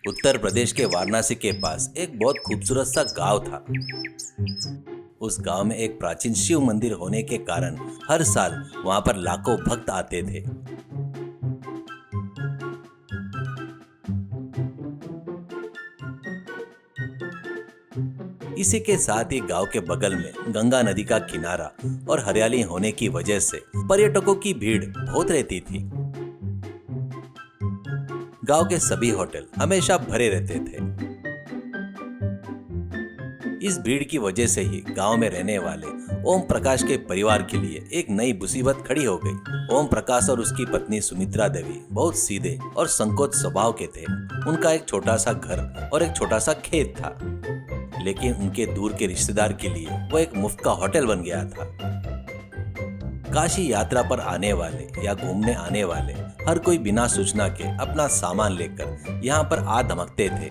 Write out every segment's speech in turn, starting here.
उत्तर प्रदेश के वाराणसी के पास एक बहुत खूबसूरत सा गांव था। उस गांव में एक प्राचीन शिव मंदिर होने के कारण हर साल वहां पर लाखों भक्त आते थे। इसी के साथ ही गांव के बगल में गंगा नदी का किनारा और हरियाली होने की वजह से पर्यटकों की भीड़ बहुत रहती थी। गांव के सभी होटल हमेशा भरे रहते थे। इस भीड़ की वजह से ही गांव में रहने वाले ओम प्रकाश के परिवार के लिए एक नई मुसीबत खड़ी हो गई। ओम प्रकाश और उसकी पत्नी सुमित्रा देवी बहुत सीधे और संकोच स्वभाव के थे। उनका एक छोटा सा घर और एक छोटा सा खेत था, लेकिन उनके दूर के रिश्तेदार के लिए वो एक मुफ्त का होटल बन गया था। काशी यात्रा पर आने वाले या घूमने आने वाले हर कोई बिना सूचना के अपना सामान लेकर यहाँ पर आ धमकते थे।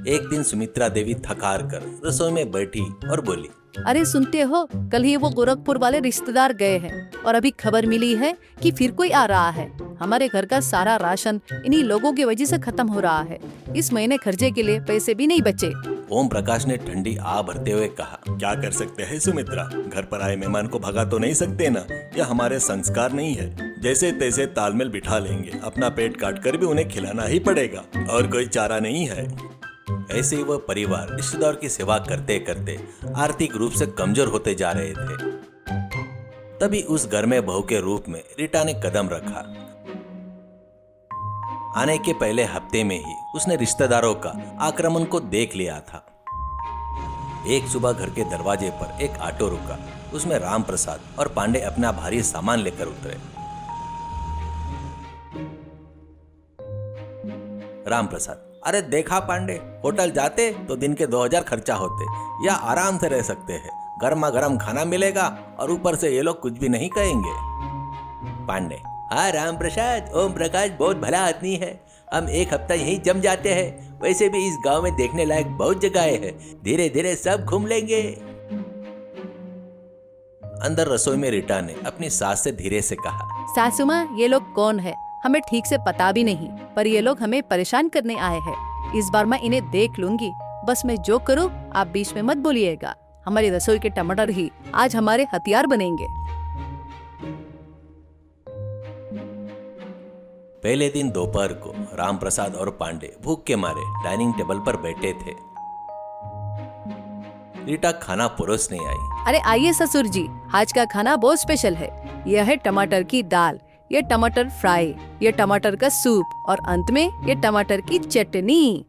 एक दिन सुमित्रा देवी थकार कर रसोई में बैठी और बोली, अरे सुनते हो, कल ही वो गोरखपुर वाले रिश्तेदार गए हैं और अभी खबर मिली है कि फिर कोई आ रहा है। हमारे घर का सारा राशन इन्हीं लोगों की वजह से खत्म हो रहा है। इस महीने खर्चे के लिए पैसे भी नहीं बचे। ओम प्रकाश ने ठंडी आ भरते हुए कहा, क्या कर सकते हैं सुमित्रा, घर पर आए मेहमान को भगा तो नहीं सकते ना, यह हमारे संस्कार नहीं है। जैसे तैसे तालमेल बिठा लेंगे, अपना पेट काट कर भी उन्हें खिलाना ही पड़ेगा और कोई चारा नहीं है। ऐसे ही वह परिवार रिश्तेदार की सेवा करते करते आर्थिक रूप से कमजोर होते जा रहे थे। तभी उस घर में बहू के रूप में रीटा ने कदम रखा। आने के पहले हफ्ते में ही उसने रिश्तेदारों का आक्रमण को देख लिया था। एक सुबह घर के दरवाजे पर एक ऑटो रुका। उसमें राम प्रसाद और पांडे अपना भारी सामान लेकर उतरे। राम प्रसाद, अरे देखा पांडे, होटल जाते तो दिन के 2000 खर्चा होते, या आराम से रह सकते हैं। गर्मा गर्म खाना मिलेगा और ऊपर से ये लोग कुछ भी नहीं कहेंगे। पांडे, हाँ राम प्रसाद, ओम प्रकाश बहुत भला आदमी है। हम एक हफ्ता यहीं जम जाते हैं। वैसे भी इस गांव में देखने लायक बहुत जगहें हैं, धीरे धीरे सब घूम लेंगे। अंदर रसोई में रीटा ने अपनी सास से धीरे से कहा, सासू माँ, ये लोग कौन है हमें ठीक से पता भी नहीं, पर ये लोग हमें परेशान करने आए हैं। इस बार मैं इन्हें देख लूंगी, बस मैं जो करूँ आप बीच में मत बोलिएगा। हमारी रसोई के टमाटर ही आज हमारे हथियार बनेंगे। पहले दिन दोपहर को राम प्रसाद और पांडे भूख के मारे डाइनिंग टेबल पर बैठे थे। रीटा खाना परोसने आई। अरे आइए ससुर जी, आज का खाना बहुत स्पेशल है। यह है टमाटर की दाल, ये टमाटर फ्राई, ये टमाटर का सूप और अंत में ये टमाटर की चटनी।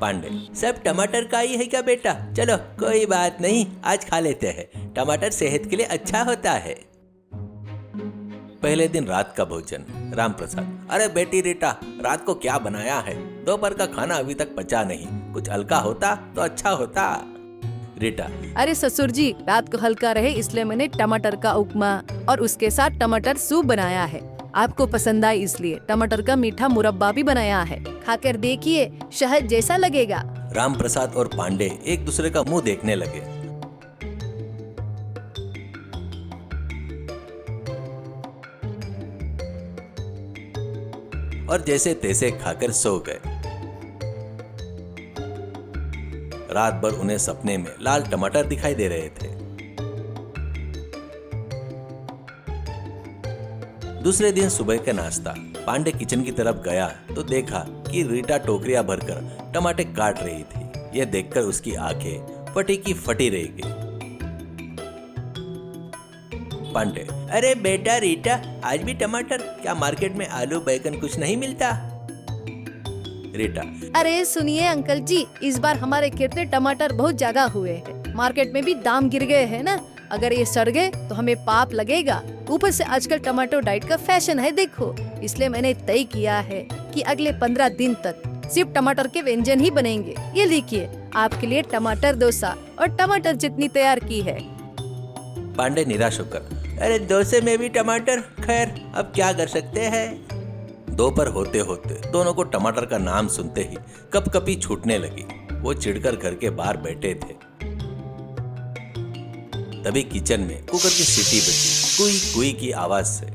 पांडे, सब टमाटर का ही है क्या बेटा? चलो कोई बात नहीं, आज खा लेते हैं। टमाटर सेहत के लिए अच्छा होता है। पहले दिन रात का भोजन। राम प्रसाद, अरे बेटी रीटा, रात को क्या बनाया है? दोपहर का खाना अभी तक पचा नहीं, कुछ हल्का होता तो अच्छा होता। रीटा, अरे ससुर जी, रात को हल्का रहे इसलिए मैंने टमाटर का उपमा और उसके साथ टमाटर सूप बनाया है। आपको पसंद आए इसलिए टमाटर का मीठा मुरब्बा भी बनाया है। खाकर देखिए, शहद जैसा लगेगा। राम प्रसाद और पांडे एक दूसरे का मुंह देखने लगे। और जैसे तैसे खाकर सो गए। रात भर उन्हें सपने में लाल टमाटर दिखाई दे रहे थे। दूसरे दिन सुबह का नाश्ता। पांडे किचन की तरफ गया तो देखा कि रीटा टोकरियां भरकर टमाटर काट रही थी। यह देखकर उसकी आंखें फटी की फटी रह गई। पांडे, अरे बेटा रीटा, आज भी टमाटर? क्या मार्केट में आलू बैगन कुछ नहीं मिलता? रीटा, अरे सुनिए अंकल जी, इस बार हमारे खेत में टमाटर बहुत ज्यादा हुए हैं। मार्केट में भी दाम गिर गए हैं ना। अगर ये सड़ गए तो हमें पाप लगेगा। ऊपर से आजकल टमाटो डाइट का फैशन है देखो, इसलिए मैंने तय किया है कि अगले 15 दिन तक सिर्फ टमाटर के व्यंजन ही बनेंगे। ये देखिए, आपके लिए टमाटर डोसा और टमाटर चटनी तैयार की है। पांडे निराश होकर, अरे डोसे में भी टमाटर? खैर, अब क्या कर सकते हैं। दोपहर होते होते दोनों को टमाटर का नाम सुनते ही कपकपी छूटने लगी। वो चिढ़कर घर के बाहर बैठे थे। तभी किचन में कुकर की सीटी बजी, कुई कुई की आवाज से।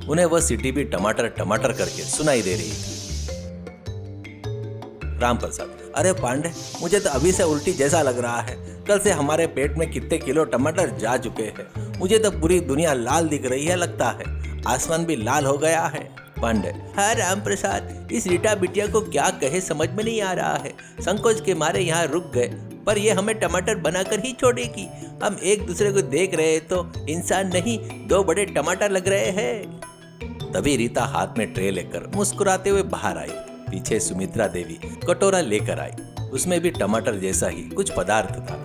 उन्हें वह सिटी भी टमाटर टमाटर करके सुनाई दे रही थी। राम प्रसाद, अरे पांडे, मुझे तो अभी से उल्टी जैसा लग रहा है। कल से हमारे पेट में कितने किलो टमाटर जा चुके हैं। मुझे तो पूरी दुनिया लाल दिख रही है, लगता है आसमान भी लाल हो गया है। पांडे, हाँ राम प्रसाद, इस रीटा बिटिया को क्या कहे समझ में नहीं आ रहा है। संकोच के मारे यहाँ रुक गए, पर ये हमें टमाटर बनाकर ही छोड़ेगी। हम एक दूसरे को देख रहे तो इंसान नहीं, दो बड़े टमाटर लग रहे हैं। तभी रीता हाथ में ट्रे लेकर मुस्कुराते हुए बाहर आई। पीछे सुमित्रा देवी कटोरा लेकर आई। उसमें भी टमाटर जैसा ही कुछ पदार्थ था।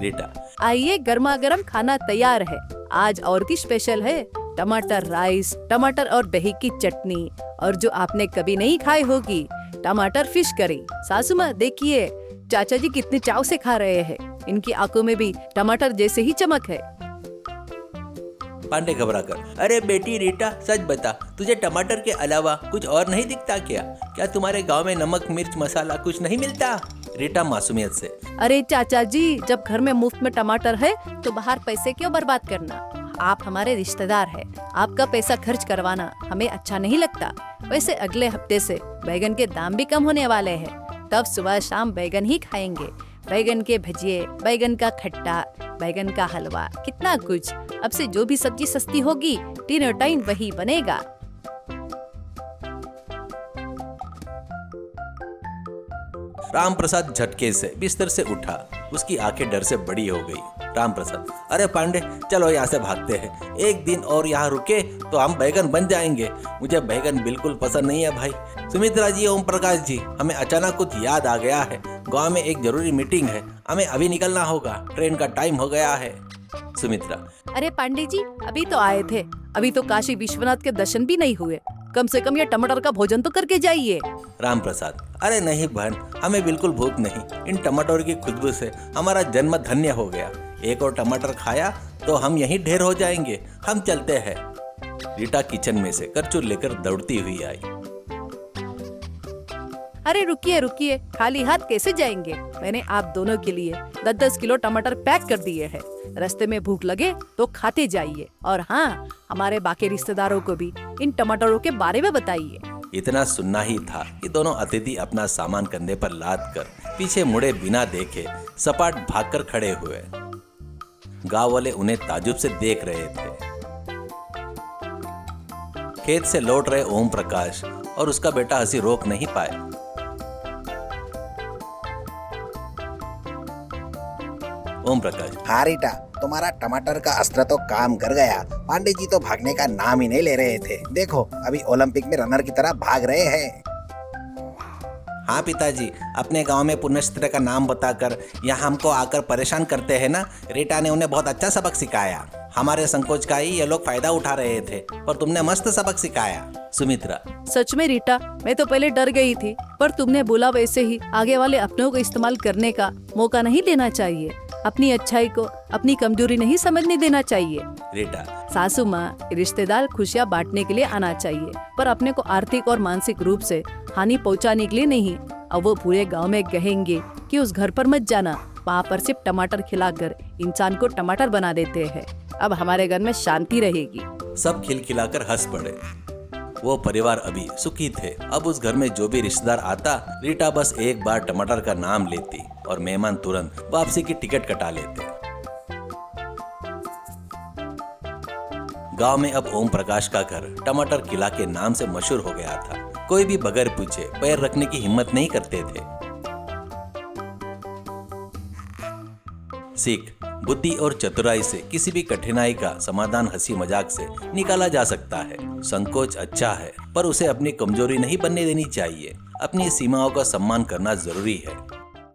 रीटा, आइए, गर्मा गर्म खाना तैयार है। आज और की स्पेशल है टमाटर राइस, टमाटर और दही की चटनी, और जो आपने कभी नहीं खाई होगी, टमाटर फिश करी। सासू माँ देखिए, चाचा जी कितने चाव से खा रहे हैं। इनकी आंखों में भी टमाटर जैसे ही चमक है। पांडे घबरा कर, अरे बेटी रीटा, सच बता, तुझे टमाटर के अलावा कुछ और नहीं दिखता क्या? क्या तुम्हारे गांव में नमक मिर्च मसाला कुछ नहीं मिलता? रीटा मासूमियत से, अरे चाचा जी, जब घर में मुफ्त में टमाटर है तो बाहर पैसे क्यों बर्बाद करना? आप हमारे रिश्तेदार हैं, आपका पैसा खर्च करवाना हमें अच्छा नहीं लगता। वैसे अगले हफ्ते से बैगन के दाम भी कम होने वाले हैं, तब सुबह शाम बैगन ही खाएंगे। बैगन के भजिए, बैगन का खट्टा, बैगन का हलवा, कितना कुछ। अब से जो भी सब्जी सस्ती होगी, तीनों टाइम वही बनेगा। राम प्रसाद झटके से बिस्तर से उठा। उसकी आंखें डर से बड़ी हो गई। राम प्रसाद, अरे पांडे, चलो यहाँ से भागते हैं। एक दिन और यहाँ रुके तो हम बैगन बन जाएंगे। मुझे बैगन बिल्कुल पसंद नहीं है भाई। सुमित्रा जी, ओम प्रकाश जी, हमें अचानक कुछ याद आ गया है। गांव में एक जरूरी मीटिंग है, हमें अभी निकलना होगा। ट्रेन का टाइम हो गया है। सुमित्रा, अरे पांडे जी, अभी तो आए थे, अभी तो काशी विश्वनाथ के दर्शन भी नहीं हुए। कम से कम ये टमाटर का भोजन तो करके जाइए। राम प्रसाद, अरे नहीं बहन, हमें बिल्कुल भूख नहीं। इन टमाटरों की खुशबू से हमारा जन्म धन्य हो गया। एक और टमाटर खाया तो हम यहीं ढेर हो जाएंगे। हम चलते हैं। रीटा किचन में से करचूर लेकर दौड़ती हुई आई। अरे रुकिए रुकिए, खाली हाथ कैसे जाएंगे? मैंने आप दोनों के लिए 10-10 किलो टमाटर पैक कर दिए हैं। रास्ते में भूख लगे तो खाते जाइए। और हाँ, हमारे बाकी रिश्तेदारों को भी इन टमाटरों के बारे में बताइए। इतना सुनना ही था कि दोनों अतिथि अपना सामान कंधे पर लाद कर पीछे मुड़े बिना देखे सपाट भागकर खड़े हुए। गांव वाले उन्हें ताजुब से देख रहे थे। खेत से लौट रहे ओम प्रकाश और उसका बेटा हंसी रोक नहीं पाए। ओम प्रकाश, हाँ रीटा, तुम्हारा टमाटर का अस्त्र तो काम कर गया। पांडे जी तो भागने का नाम ही नहीं ले रहे थे। देखो, अभी ओलंपिक में रनर की तरह भाग रहे हैं। हाँ पिताजी, अपने गांव में पुण्यस्त्र का नाम बताकर यहाँ हमको आकर परेशान करते हैं ना। रीटा ने उन्हें बहुत अच्छा सबक सिखाया। हमारे संकोच का ही ये लोग फायदा उठा रहे थे, पर तुमने मस्त सबक सिखाया। सुमित्रा, सच में रीटा, मैं तो पहले डर गई थी, पर तुमने बोला वैसे ही आगे वाले अपनों को इस्तेमाल करने का मौका नहीं देना चाहिए। अपनी अच्छाई को अपनी कमजोरी नहीं समझने देना चाहिए। रीटा, सासू माँ, रिश्तेदार खुशियाँ बांटने के लिए आना चाहिए, पर अपने को आर्थिक और मानसिक रूप से हानि पहुँचाने के लिए नहीं। अब वो पूरे गांव में कहेंगे कि उस घर पर मत जाना, वहाँ पर सिर्फ टमाटर खिलाकर इंसान को टमाटर बना देते हैं। अब हमारे घर में शांति रहेगी। सब खिलखिलाकर हंस पड़े। वो परिवार अभी सुखी थे। अब उस घर में जो भी रिश्तेदार आता, रीटा बस एक बार टमाटर का नाम लेती और मेहमान तुरंत वापसी की टिकट कटा लेते। गांव में अब ओम प्रकाश का घर टमाटर किला के नाम से मशहूर हो गया था। कोई भी बगैर पूछे पैर रखने की हिम्मत नहीं करते थे। सीख, बुद्धि और चतुराई से किसी भी कठिनाई का समाधान हंसी मजाक से निकाला जा सकता है। संकोच अच्छा है, पर उसे अपनी कमजोरी नहीं बनने देनी चाहिए। अपनी सीमाओं का सम्मान करना जरूरी है।